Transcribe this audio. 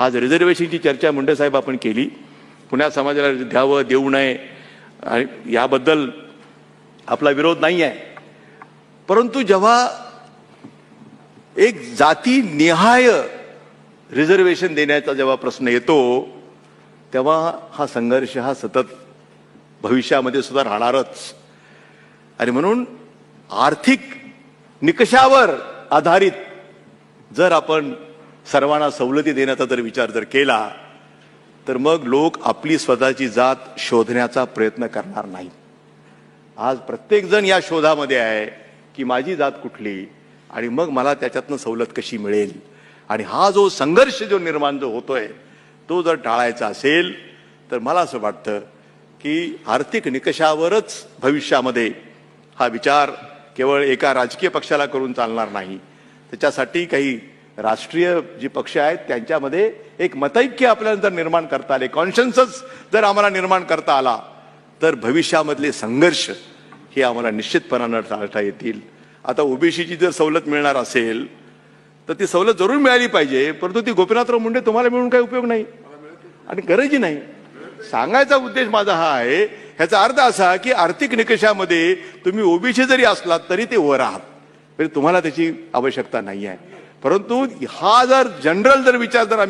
आज रिझर्वेशनची चर्चा मुंडे साहेब आपण केली. पुण्या समाजाला द्यावं देऊ नये आणि याबद्दल आपला विरोध नाही आहे. परंतु जेव्हा एक जातीनिहाय रिझर्वेशन देण्याचा जेव्हा प्रश्न येतो तेव्हा हा संघर्ष हा सतत भविष्यामध्ये सुद्धा राहणारच. आणि म्हणून आर्थिक निकषावर आधारित जर आपण सर्वांना सवलती देण्याचा जर विचार जर केला तर मग लोक आपली स्वतःची जात शोधण्याचा प्रयत्न करणार नाही. आज प्रत्येक जण या शोधामध्ये आहे की माझी जात कुठली आणि मग मला त्याच्यातनं सवलत कशी मिळेल. आणि हा जो संघर्ष जो निर्माण जो होतोय तो जर टाळायचा असेल तर मला असं वाटतं की आर्थिक निकषावरच भविष्यामध्ये हा विचार केवळ एका राजकीय पक्षाला करून चालणार नाही. त्याच्यासाठी काही राष्ट्रीय जी पक्ष आहेत त्यांच्यामध्ये एक मतैक्य आपल्याला जर निर्माण करता आले, कॉन्शन्सस जर आम्हाला निर्माण करता आला तर भविष्यामधले संघर्ष हे आम्हाला निश्चितपणानं टाळता येतील. आता ओबीसीची जर सवलत मिळणार असेल तर ती सवलत जरूर मिळाली पाहिजे, परंतु ती गोपीनाथराव मुंडे तुम्हाला मिळून काही उपयोग नाही आणि गरजही नाही. सांगायचा उद्देश माझा हा आहे, ह्याचा अर्थ असा की आर्थिक निकषामध्ये तुम्ही ओबीसी जरी असलात तरी ते वर आहात, म्हणजे तुम्हाला त्याची आवश्यकता नाही आहे. परंतु हा जर जनरल जर विचार जर आम्ही